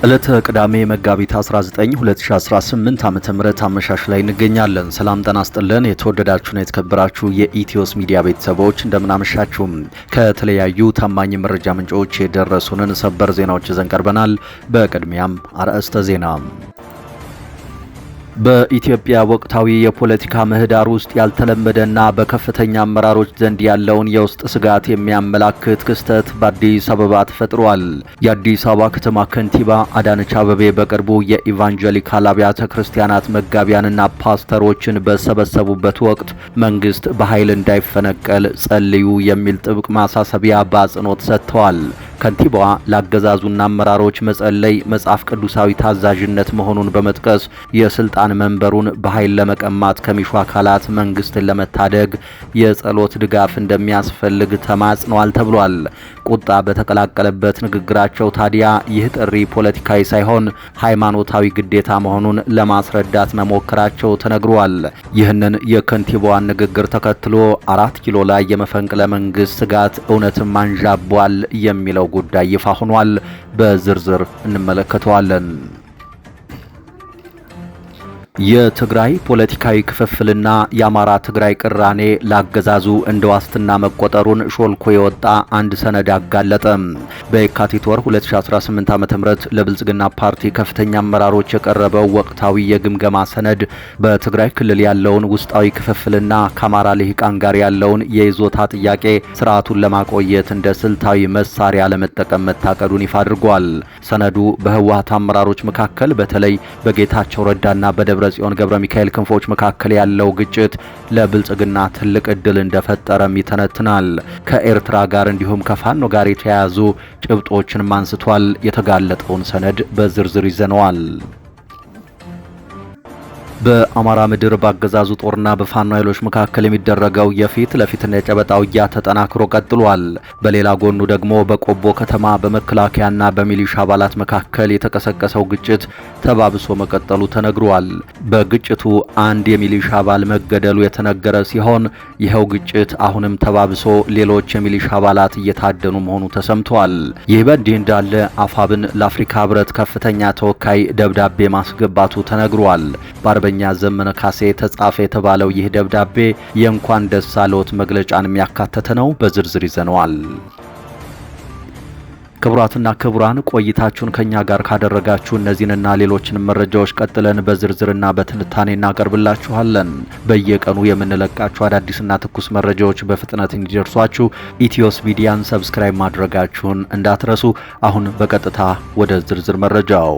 ዕለተ ቅዳሜ መጋቢት 19 2018 ዓ.ም አመሻሽ ላይ እንገኛለን። ሰላም ጤና ይስጥልን። የተወደዳችሁና የተከበራችሁ የኢትዮስ ሚዲያ ቤተሰቦች እንደምናመሻችሁ። ከተለያዩ ታማኝ መረጃ ምንጮች የደረሱንን ሰበር ዜናዎች ይዘን ቀርበናል። በቅድሚያም አርዕስተ ዜና። በኢትዮጵያ ወቅታዊ የፖለቲካ ምህዳር ውስጥ ያልተለመደና በከፍተኛ አመራሮች ዘንድ ያለውን የውስጥ ስጋት የሚያመላክት ክስተት በአዲስ አበባ ተፈጥሯል። የአዲስ አበባ ከተማ ከንቲባ አዳነች አቤቤ በቅርቡ የኢቫንጀሊካል አብያተ ክርስቲያናት መጋቢያንና ፓስተሮችን በሰበሰቡበት ወቅት መንግስት በኃይል እንዳይፈነቀል ጸልዩ የሚል ጥብቅ ማሳሰቢያ በአጽንኦት ሰጥተዋል። ከንቲባዋ ለአገዛዙና አመራሮች መጸለይ መጽሐፍ ቅዱሳዊ ታዛዥነት መሆኑን በመጥቀስ የስልጣን መንበሩን በኃይል ለመቀማት ከሚሹ አካላት መንግስትን ለመታደግ የጸሎት ድጋፍ እንደሚያስፈልግ ተማጽነዋል ተብሏል። ቁጣ በተቀላቀለበት ንግግራቸው ታዲያ ይህ ጥሪ ፖለቲካዊ ሳይሆን ሃይማኖታዊ ግዴታ መሆኑን ለማስረዳት መሞከራቸው ተነግሯል። ይህንን የከንቲባዋን ንግግር ተከትሎ 4 ኪሎ ላይ የመፈንቅለ መንግስት ስጋት እውነትም አንዣቧል የሚለው ጉዳይ ይፋ ሆኗል። በዝርዝር እንመለከተዋለን። የትግራይ ፖለቲካዊ ክፍፍልና የአማራ ትግራይ ቅራኔ ላገዛዙ እንደ ዋስትና መቆጠሩን ሾልኮ የወጣ አንድ ሰነድ አጋለጠ። በየካቲት ወር 2018 ዓ.ም ለብልጽግና ፓርቲ ከፍተኛ አመራሮች የቀረበው ወቅታዊ የግምገማ ሰነድ በትግራይ ክልል ያለውን ውስጣዊ ክፍፍልና ከአማራ ልሂቃን ጋር ያለውን የይዞታ ጥያቄ ስርዓቱን ለማቆየት እንደ ስልታዊ መሳሪያ ለመጠቀም መታቀዱን ይፋ አድርጓል። ሰነዱ በህወሓት አመራሮች መካከል በተለይ በጌታቸው ረዳና በደብረ ጽዮን ገብረ ሚካኤል ክንፎች መካከል ያለው ግጭት ለብልጽግና ትልቅ እድል እንደፈጠረም ይተነትናል። ከኤርትራ ጋር እንዲሁም ከፋኖ ጋር የተያያዙ ጭብጦችንም አንስቷል። የተጋለጠውን ሰነድ በዝርዝር ይዘነዋል። በአማራ ምድር ባገዛዙ ጦርና በፋኖ ኃይሎች መካከል የሚደረገው የፊት ለፊትና የጨበጣ ውጊያ ተጠናክሮ ቀጥሏል። በሌላ ጎኑ ደግሞ በቆቦ ከተማ በመከላከያና በሚሊሻ አባላት መካከል የተቀሰቀሰው ግጭት ተባብሶ መቀጠሉ ተነግሯል። በግጭቱ አንድ የሚሊሻ አባል መገደሉ የተነገረ ሲሆን ይኸው ግጭት አሁንም ተባብሶ ሌሎች የሚሊሻ አባላት እየታደኑ መሆኑ ተሰምቷል። ይህ በእንዲህ እንዳለ አፋብን ለአፍሪካ ህብረት ከፍተኛ ተወካይ ደብዳቤ ማስገባቱ ተነግሯል። በአርበኛ ዘመነ ካሴ ተጻፈ የተባለው ይህ ደብዳቤ የእንኳን ደስ አለዎት መግለጫን የሚያካተተ ነው። በዝርዝር ይዘነዋል። ክቡራትና ክቡራን ቆይታችሁን ከኛ ጋር ካደረጋችሁ እነዚህንና ሌሎችንም መረጃዎች ቀጥለን በዝርዝርና በትንታኔ እናቀርብላችኋለን። በየቀኑ የምንለቃችሁ አዳዲስና ትኩስ መረጃዎች በፍጥነት እንዲደርሷችሁ ኢትዮስ ሚዲያን ሰብስክራይብ ማድረጋችሁን እንዳትረሱ። አሁን በቀጥታ ወደ ዝርዝር መረጃው።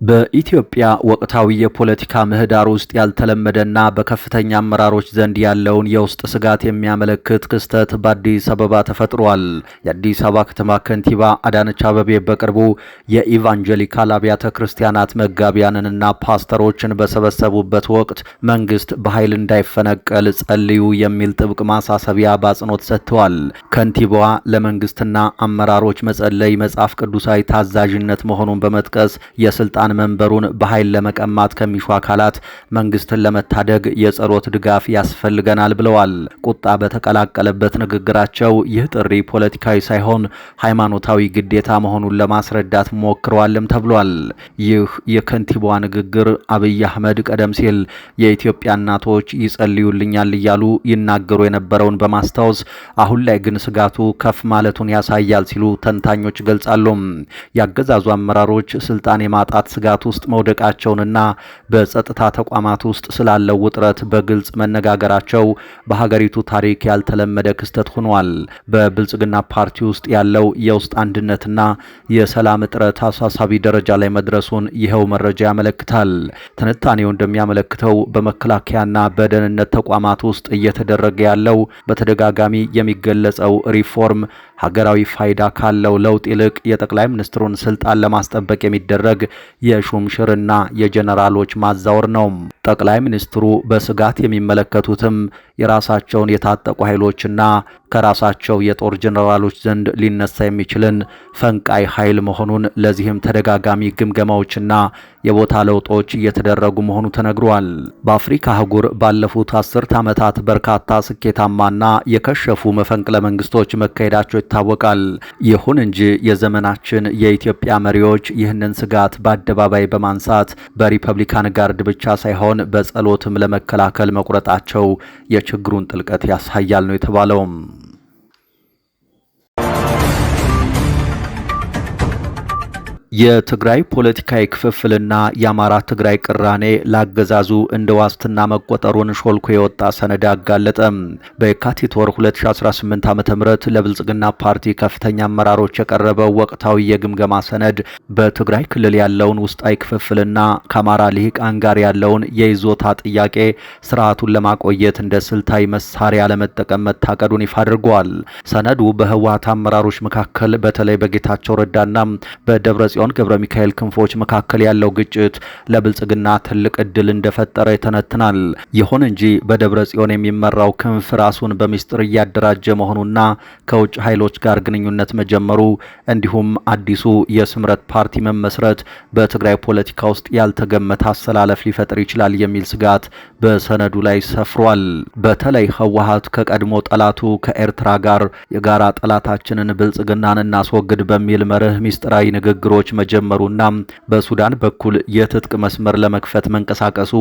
በኢትዮጵያ ወቅታዊ የፖለቲካ ምህዳር ውስጥ ያልተለመደና በከፍተኛ አመራሮች ዘንድ ያለውን የውስጥ ስጋት የሚያመለክት ክስተት በአዲስ አበባ ተፈጥሯል። የአዲስ አበባ ከተማ ከንቲባ አዳነች አቤቤ በቅርቡ የኢቫንጀሊካል አብያተ ክርስቲያናት መጋቢያንንና ፓስተሮችን በሰበሰቡበት ወቅት መንግስት በኃይል እንዳይፈነቀል ጸልዩ የሚል ጥብቅ ማሳሰቢያ በአጽንኦት ሰጥተዋል። ከንቲባዋ ለመንግስትና አመራሮች መጸለይ መጽሐፍ ቅዱሳዊ ታዛዥነት መሆኑን በመጥቀስ የስልጣን መንበሩን በኃይል ለመቀማት ከሚሹ አካላት መንግስትን ለመታደግ የጸሎት ድጋፍ ያስፈልገናል ብለዋል። ቁጣ በተቀላቀለበት ንግግራቸው ይህ ጥሪ ፖለቲካዊ ሳይሆን ሃይማኖታዊ ግዴታ መሆኑን ለማስረዳት ሞክረዋልም ተብሏል። ይህ የከንቲባዋ ንግግር አብይ አህመድ ቀደም ሲል የኢትዮጵያ እናቶች ይጸልዩልኛል እያሉ ይናገሩ የነበረውን በማስታወስ አሁን ላይ ግን ስጋቱ ከፍ ማለቱን ያሳያል ሲሉ ተንታኞች ገልጻሉ። ያገዛዙ አመራሮች ስልጣን የማጣት ስጋት ውስጥ መውደቃቸውንና በጸጥታ ተቋማት ውስጥ ስላለው ውጥረት በግልጽ መነጋገራቸው በሀገሪቱ ታሪክ ያልተለመደ ክስተት ሆኗል። በብልጽግና ፓርቲ ውስጥ ያለው የውስጥ አንድነትና የሰላም እጥረት አሳሳቢ ደረጃ ላይ መድረሱን ይኸው መረጃ ያመለክታል። ትንታኔው እንደሚያመለክተው በመከላከያና በደህንነት ተቋማት ውስጥ እየተደረገ ያለው በተደጋጋሚ የሚገለጸው ሪፎርም ሀገራዊ ፋይዳ ካለው ለውጥ ይልቅ የጠቅላይ ሚኒስትሩን ስልጣን ለማስጠበቅ የሚደረግ የሹምሽርና የጀነራሎች ማዛወር ነው። ጠቅላይ ሚኒስትሩ በስጋት የሚመለከቱትም የራሳቸውን የታጠቁ ኃይሎችና ከራሳቸው የጦር ጀነራሎች ዘንድ ሊነሳ የሚችልን ፈንቃይ ኃይል መሆኑን፣ ለዚህም ተደጋጋሚ ግምገማዎችና የቦታ ለውጦች እየተደረጉ መሆኑ ተነግሯል። በአፍሪካ አህጉር ባለፉት 10 ዓመታት በርካታ ስኬታማና የከሸፉ መፈንቅለ መንግስቶች መካሄዳቸው ይታወቃል። ይሁን እንጂ የዘመናችን የኢትዮጵያ መሪዎች ይህንን ስጋት በአደባባይ በማንሳት በሪፐብሊካን ጋርድ ብቻ ሳይሆን በጸሎትም ለመከላከል መቁረጣቸው የችግሩን ጥልቀት ያሳያል ነው የተባለው። የትግራይ ፖለቲካዊ ክፍፍልና የአማራ ትግራይ ቅራኔ ላገዛዙ እንደ ዋስትና መቆጠሩን ሾልኮ የወጣ ሰነድ አጋለጠ። በየካቲት ወር 2018 ዓ.ም ለብልጽግና ፓርቲ ከፍተኛ አመራሮች የቀረበው ወቅታዊ የግምገማ ሰነድ በትግራይ ክልል ያለውን ውስጣዊ ክፍፍልና ከአማራ ልሂቃን ጋር ያለውን የይዞታ ጥያቄ ስርዓቱን ለማቆየት እንደ ስልታዊ መሳሪያ ለመጠቀም መታቀዱን ይፋ አድርጓል። ሰነዱ በህወሓት አመራሮች መካከል በተለይ በጌታቸው ረዳና በደብረጽዮን ገብረ ሚካኤል ክንፎች መካከል ያለው ግጭት ለብልጽግና ትልቅ እድል እንደፈጠረ ይተነትናል። ይሁን እንጂ በደብረ ጽዮን የሚመራው ክንፍ ራሱን በሚስጥር እያደራጀ መሆኑና ከውጭ ኃይሎች ጋር ግንኙነት መጀመሩ እንዲሁም አዲሱ የስምረት ፓርቲ መመስረት በትግራይ ፖለቲካ ውስጥ ያልተገመተ አሰላለፍ ሊፈጥር ይችላል የሚል ስጋት በሰነዱ ላይ ሰፍሯል። በተለይ ህወሓት ከቀድሞ ጠላቱ ከኤርትራ ጋር የጋራ ጠላታችንን ብልጽግናን እናስወግድ በሚል መርህ ሚስጥራዊ ንግግሮች መጀመሩና በሱዳን በኩል የትጥቅ መስመር ለመክፈት መንቀሳቀሱ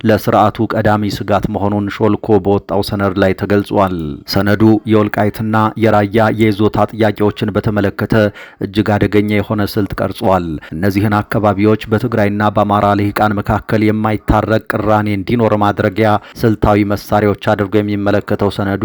ለስርዓቱ ቀዳሚ ስጋት መሆኑን ሾልኮ በወጣው ሰነድ ላይ ተገልጿል። ሰነዱ የወልቃይትና የራያ የይዞታ ጥያቄዎችን በተመለከተ እጅግ አደገኛ የሆነ ስልት ቀርጿል። እነዚህን አካባቢዎች በትግራይና በአማራ ልሂቃን መካከል የማይታረቅ ቅራኔ እንዲኖር ማድረጊያ ስልታዊ መሳሪያዎች አድርጎ የሚመለከተው ሰነዱ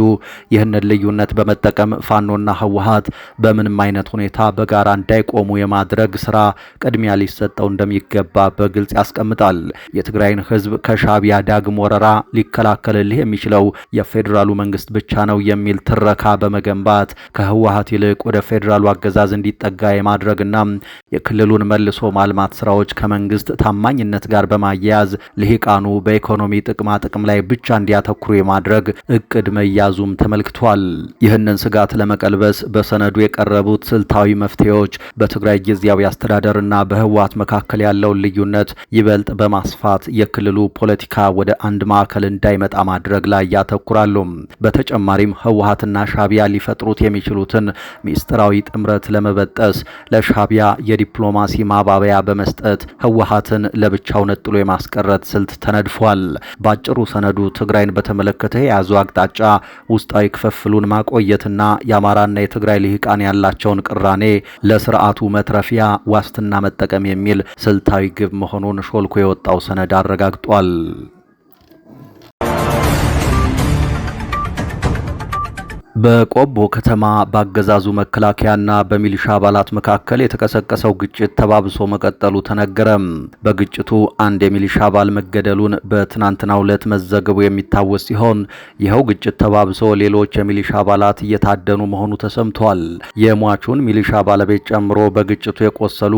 ይህንን ልዩነት በመጠቀም ፋኖና ህወሓት በምንም አይነት ሁኔታ በጋራ እንዳይቆሙ የማድረግ ስራ ቅድሚያ ሊሰጠው እንደሚገባ በግልጽ ያስቀምጣል። የትግራይን ህዝብ ከሻቢያ ዳግም ወረራ ሊከላከልልህ የሚችለው የፌዴራሉ መንግስት ብቻ ነው የሚል ትረካ በመገንባት ከህወሓት ይልቅ ወደ ፌዴራሉ አገዛዝ እንዲጠጋ የማድረግና የክልሉን መልሶ ማልማት ስራዎች ከመንግስት ታማኝነት ጋር በማያያዝ ልሂቃኑ በኢኮኖሚ ጥቅማ ጥቅም ላይ ብቻ እንዲያተኩሩ የማድረግ እቅድ መያዙም ተመልክቷል። ይህንን ስጋት ለመቀልበስ በሰነዱ የቀረቡት ስልታዊ መፍትሄዎች በትግራይ ጊዜያዊ አስተዳደርና በህወሓት መካከል ያለውን ልዩነት ይበልጥ በማስፋት የክልሉ ፖለቲካ ወደ አንድ ማዕከል እንዳይመጣ ማድረግ ላይ ያተኩራሉ። በተጨማሪም ህወሓትና ሻቢያ ሊፈጥሩት የሚችሉትን ሚስጥራዊ ጥምረት ለመበጠስ ለሻቢያ የዲፕሎማሲ ማባበያ በመስጠት ህወሓትን ለብቻው ነጥሎ የማስቀረት ስልት ተነድፏል። ባጭሩ ሰነዱ ትግራይን በተመለከተ የያዘው አቅጣጫ ውስጣዊ ክፍፍሉን ማቆየትና የአማራና የትግራይ ልሂቃን ያላቸውን ቅራኔ ለስርዓቱ መትረፊያ ዋስትና መጠቀም የሚል ስልታዊ ግብ መሆኑን ሾልኮ የወጣው ሰነድ አረጋግጧል። በቆቦ ከተማ በአገዛዙ መከላከያና በሚሊሻ አባላት መካከል የተቀሰቀሰው ግጭት ተባብሶ መቀጠሉ ተነገረ። በግጭቱ አንድ የሚሊሻ አባል መገደሉን በትናንትናው ዕለት መዘገቡ የሚታወስ ሲሆን ይኸው ግጭት ተባብሶ ሌሎች የሚሊሻ አባላት እየታደኑ መሆኑ ተሰምቷል። የሟቹን ሚሊሻ ባለቤት ጨምሮ በግጭቱ የቆሰሉ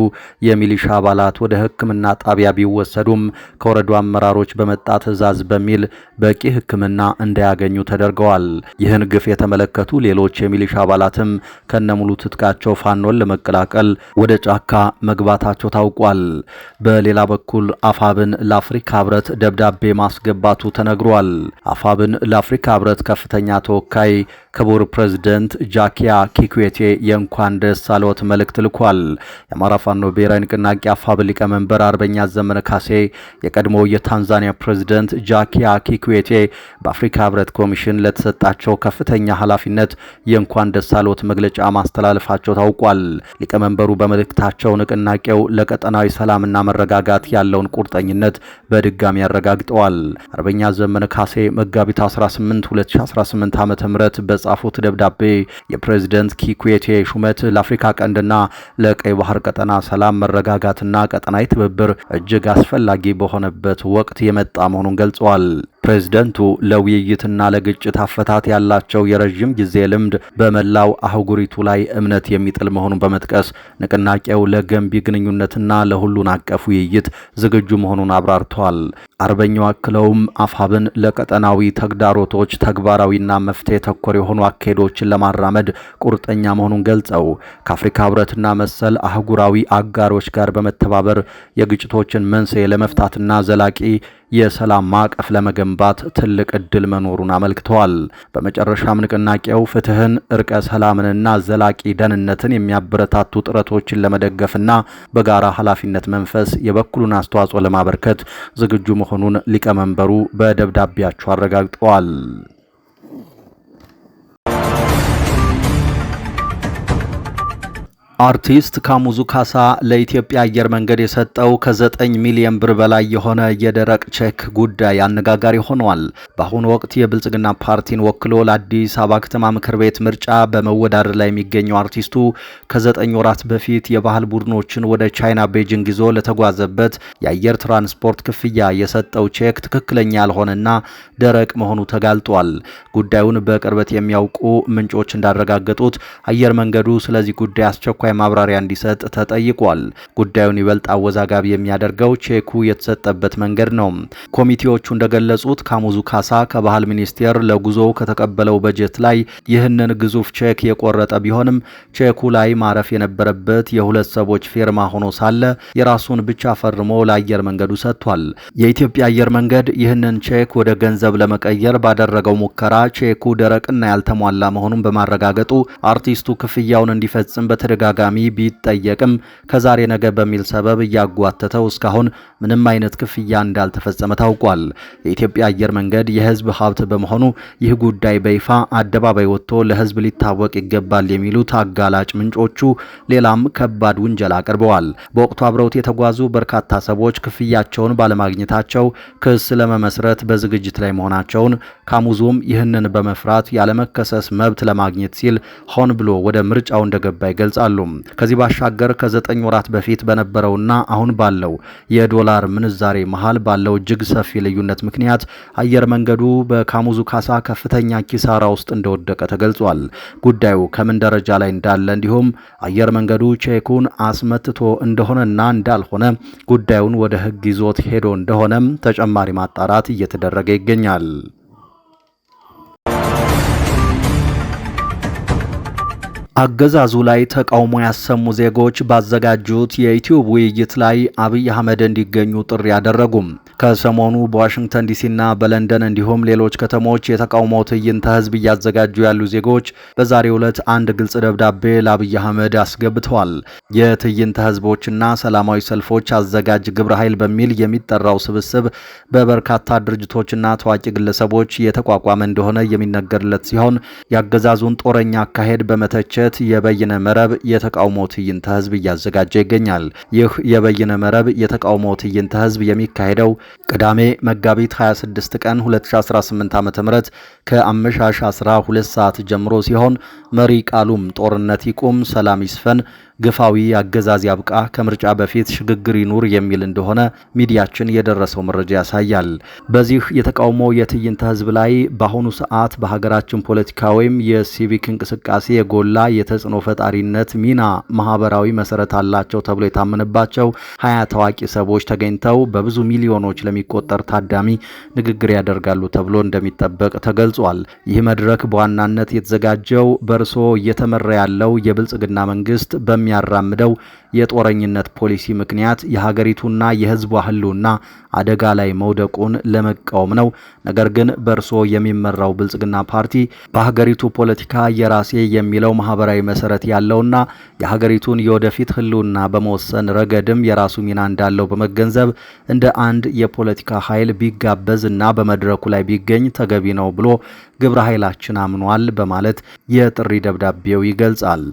የሚሊሻ አባላት ወደ ሕክምና ጣቢያ ቢወሰዱም ከወረዱ አመራሮች በመጣ ትዕዛዝ በሚል በቂ ሕክምና እንዳያገኙ ተደርገዋል። ይህን ግፍ የተመለከቱ ሌሎች የሚሊሻ አባላትም ከነሙሉ ትጥቃቸው ፋኖን ለመቀላቀል ወደ ጫካ መግባታቸው ታውቋል። በሌላ በኩል አፋብን ለአፍሪካ ህብረት ደብዳቤ ማስገባቱ ተነግሯል። አፋብን ለአፍሪካ ህብረት ከፍተኛ ተወካይ ክቡር ፕሬዝዳንት ጃኪያ ኪኩዌቴ የእንኳን ደስ አለዎት መልእክት ልኳል። የአማራ ፋኖ ብሔራዊ ንቅናቄ አፋብ ሊቀመንበር አርበኛ ዘመነ ካሴ የቀድሞ የታንዛኒያ ፕሬዝዳንት ጃኪያ ኪኩዌቴ በአፍሪካ ህብረት ኮሚሽን ለተሰጣቸው ከፍተኛ ኃላፊነት የእንኳን ደስ አለዎት መግለጫ ማስተላለፋቸው ታውቋል። ሊቀመንበሩ በመልእክታቸው ንቅናቄው ለቀጠናዊ ሰላምና መረጋጋት ያለውን ቁርጠኝነት በድጋሚ ያረጋግጠዋል። አርበኛ ዘመነ ካሴ መጋቢት 18 2018 ዓ.ም በጻፉት ደብዳቤ የፕሬዝዳንት ኪኩዌቴ ሹመት ለአፍሪካ ቀንድና ለቀይ ባህር ቀጠና ሰላም መረጋጋትና ቀጠናዊ ትብብር እጅግ አስፈላጊ በሆነበት ወቅት የመጣ መሆኑን ገልጸዋል። ፕሬዝደንቱ ለውይይትና ለግጭት አፈታት ያላቸው የረጅም ጊዜ ልምድ በመላው አህጉሪቱ ላይ እምነት የሚጥል መሆኑን በመጥቀስ ንቅናቄው ለገንቢ ግንኙነትና ለሁሉን አቀፍ ውይይት ዝግጁ መሆኑን አብራርተዋል። አርበኛው አክለውም አፋብን ለቀጠናዊ ተግዳሮቶች ተግባራዊና መፍትሄ ተኮር የሆኑ አካሄዶችን ለማራመድ ቁርጠኛ መሆኑን ገልጸው ከአፍሪካ ሕብረትና መሰል አህጉራዊ አጋሮች ጋር በመተባበር የግጭቶችን መንስኤ ለመፍታትና ዘላቂ የሰላም ማዕቀፍ ለመገንባት ትልቅ ዕድል መኖሩን አመልክተዋል። በመጨረሻም ንቅናቄው ፍትህን፣ እርቀ ሰላምንና ዘላቂ ደህንነትን የሚያበረታቱ ጥረቶችን ለመደገፍና በጋራ ኃላፊነት መንፈስ የበኩሉን አስተዋጽኦ ለማበርከት ዝግጁ መሆኑን ሊቀመንበሩ በደብዳቤያቸው አረጋግጠዋል። አርቲስት ካሙዙ ካሳ ለኢትዮጵያ አየር መንገድ የሰጠው ከ9 ሚሊዮን ብር በላይ የሆነ የደረቅ ቼክ ጉዳይ አነጋጋሪ ሆኗል። በአሁኑ ወቅት የብልጽግና ፓርቲን ወክሎ ለአዲስ አበባ ከተማ ምክር ቤት ምርጫ በመወዳደር ላይ የሚገኘው አርቲስቱ ከ9 ወራት በፊት የባህል ቡድኖችን ወደ ቻይና ቤጂንግ ይዞ ለተጓዘበት የአየር ትራንስፖርት ክፍያ የሰጠው ቼክ ትክክለኛ ያልሆነና ደረቅ መሆኑ ተጋልጧል። ጉዳዩን በቅርበት የሚያውቁ ምንጮች እንዳረጋገጡት አየር መንገዱ ስለዚህ ጉዳይ አስቸኳይ ማብራሪያ እንዲሰጥ ተጠይቋል። ጉዳዩን ይበልጥ አወዛጋቢ የሚያደርገው ቼኩ የተሰጠበት መንገድ ነው። ኮሚቴዎቹ እንደገለጹት ካሙዙ ካሳ ከባህል ሚኒስቴር ለጉዞ ከተቀበለው በጀት ላይ ይህንን ግዙፍ ቼክ የቆረጠ ቢሆንም ቼኩ ላይ ማረፍ የነበረበት የሁለት ሰዎች ፊርማ ሆኖ ሳለ የራሱን ብቻ ፈርሞ ለአየር መንገዱ ሰጥቷል። የኢትዮጵያ አየር መንገድ ይህንን ቼክ ወደ ገንዘብ ለመቀየር ባደረገው ሙከራ ቼኩ ደረቅና ያልተሟላ መሆኑን በማረጋገጡ አርቲስቱ ክፍያውን እንዲፈጽም በተደጋጋሚ ቢጠየቅም ከዛሬ ነገ በሚል ሰበብ እያጓተተው እስካሁን ምንም አይነት ክፍያ እንዳልተፈጸመ ታውቋል። የኢትዮጵያ አየር መንገድ የሕዝብ ሀብት በመሆኑ ይህ ጉዳይ በይፋ አደባባይ ወጥቶ ለሕዝብ ሊታወቅ ይገባል የሚሉት አጋላጭ ምንጮቹ ሌላም ከባድ ውንጀላ አቅርበዋል። በወቅቱ አብረውት የተጓዙ በርካታ ሰዎች ክፍያቸውን ባለማግኘታቸው ክስ ለመመስረት በዝግጅት ላይ መሆናቸውን፣ ካሙዙም ይህንን በመፍራት ያለመከሰስ መብት ለማግኘት ሲል ሆን ብሎ ወደ ምርጫው እንደገባ ይገልጻሉ። ከዚህ ባሻገር ከ9 ወራት በፊት በነበረውና አሁን ባለው የዶላር ምንዛሬ መሃል ባለው እጅግ ሰፊ ልዩነት ምክንያት አየር መንገዱ በካሙዙ ካሳ ከፍተኛ ኪሳራ ውስጥ እንደወደቀ ተገልጿል። ጉዳዩ ከምን ደረጃ ላይ እንዳለ እንዲሁም አየር መንገዱ ቼኩን አስመትቶ እንደሆነና እንዳልሆነ ጉዳዩን ወደ ሕግ ይዞት ሄዶ እንደሆነም ተጨማሪ ማጣራት እየተደረገ ይገኛል። አገዛዙ ላይ ተቃውሞ ያሰሙ ዜጎች ባዘጋጁት የዩቲዩብ ውይይት ላይ አብይ አህመድ እንዲገኙ ጥሪ አደረጉም። ከሰሞኑ በዋሽንግተን ዲሲና በለንደን እንዲሁም ሌሎች ከተሞች የተቃውሞ ትዕይንተ ህዝብ እያዘጋጁ ያሉ ዜጎች በዛሬው ዕለት አንድ ግልጽ ደብዳቤ ለአብይ አህመድ አስገብተዋል። የትዕይንተ ህዝቦችና ሰላማዊ ሰልፎች አዘጋጅ ግብረ ኃይል በሚል የሚጠራው ስብስብ በበርካታ ድርጅቶችና ታዋቂ ግለሰቦች የተቋቋመ እንደሆነ የሚነገርለት ሲሆን ያገዛዙን ጦረኛ አካሄድ በመተቸት የበይነ መረብ የተቃውሞ ትዕይንተ ህዝብ እያዘጋጀ ይገኛል። ይህ የበይነ መረብ የተቃውሞ ትዕይንተ ህዝብ የሚካሄደው ቅዳሜ መጋቢት 26 ቀን 2018 ዓ.ም ከአመሻሽ 12 ሰዓት ጀምሮ ሲሆን መሪ ቃሉም ጦርነት ይቁም፣ ሰላም ይስፈን፣ ግፋዊ አገዛዝ ያብቃ፣ ከምርጫ በፊት ሽግግር ይኑር የሚል እንደሆነ ሚዲያችን የደረሰው መረጃ ያሳያል። በዚህ የተቃውሞ የትዕይንተ ህዝብ ላይ በአሁኑ ሰዓት በሀገራችን ፖለቲካ ወይም የሲቪክ እንቅስቃሴ የጎላ የተጽዕኖ ፈጣሪነት ሚና ማህበራዊ መሰረት አላቸው ተብሎ የታመነባቸው 20 ታዋቂ ሰዎች ተገኝተው በብዙ ሚሊዮኖች ለሚቆጠር ታዳሚ ንግግር ያደርጋሉ ተብሎ እንደሚጠበቅ ተገልጿል። ይህ መድረክ በዋናነት የተዘጋጀው በእርሶ እየተመራ ያለው የብልጽግና መንግስት በሚያራምደው የጦረኝነት ፖሊሲ ምክንያት የሀገሪቱና የህዝቧ ህልውና አደጋ ላይ መውደቁን ለመቃወም ነው። ነገር ግን በእርሶ የሚመራው ብልጽግና ፓርቲ በሀገሪቱ ፖለቲካ የራሴ የሚለው ማህበራዊ መሰረት ያለውና የሀገሪቱን የወደፊት ህልውና በመወሰን ረገድም የራሱ ሚና እንዳለው በመገንዘብ እንደ አንድ የፖለቲካ ኃይል ቢጋበዝ እና በመድረኩ ላይ ቢገኝ ተገቢ ነው ብሎ ግብረ ኃይላችን አምኗል በማለት የጥሪ ደብዳቤው ይገልጻል።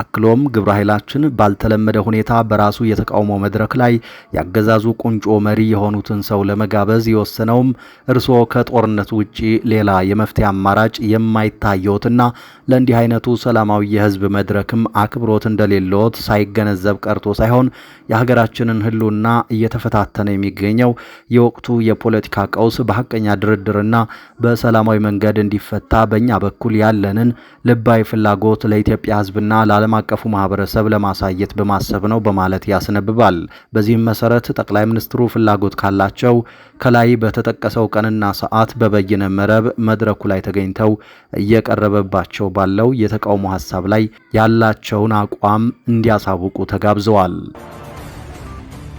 አክሎም ግብረ ኃይላችን ባልተለመደ ሁኔታ በራሱ የተቃውሞ መድረክ ላይ ያገዛዙ ቁንጮ መሪ የሆኑትን ሰው ለመጋበዝ የወሰነውም እርስዎ ከጦርነት ውጪ ሌላ የመፍትሄ አማራጭ የማይታየውትና ለእንዲህ አይነቱ ሰላማዊ የህዝብ መድረክም አክብሮት እንደሌለዎት ሳይገነዘብ ቀርቶ ሳይሆን የሀገራችንን ህልውና እየተፈታተነ የሚገኘው የወቅቱ የፖለቲካ ቀውስ በሐቀኛ ድርድርና በሰላማዊ መንገድ እንዲፈታ በእኛ በኩል ያለንን ልባዊ ፍላጎት ለኢትዮጵያ ህዝብና ለዓለም አቀፉ ማህበረሰብ ለማሳየት በማሰብ ነው በማለት ያስነብባል። በዚህም መሰረት ጠቅላይ ሚኒስትሩ ፍላጎት ካላቸው ከላይ በተጠቀሰው ቀንና ሰዓት በበይነ መረብ መድረኩ ላይ ተገኝተው እየቀረበባቸው ባለው የተቃውሞ ሐሳብ ላይ ያላቸውን አቋም እንዲያሳውቁ ተጋብዘዋል።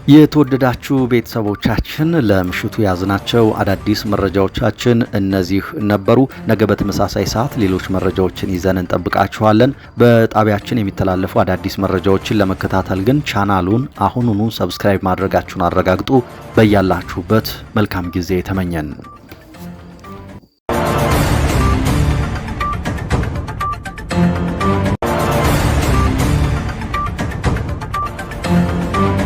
የተወደዳችሁ ቤተሰቦቻችን ለምሽቱ ያዝናቸው አዳዲስ መረጃዎቻችን እነዚህ ነበሩ። ነገ በተመሳሳይ ሰዓት ሌሎች መረጃዎችን ይዘን እንጠብቃችኋለን። በጣቢያችን የሚተላለፉ አዳዲስ መረጃዎችን ለመከታተል ግን ቻናሉን አሁኑኑ ሰብስክራይብ ማድረጋችሁን አረጋግጡ። በያላችሁበት መልካም ጊዜ ተመኘን።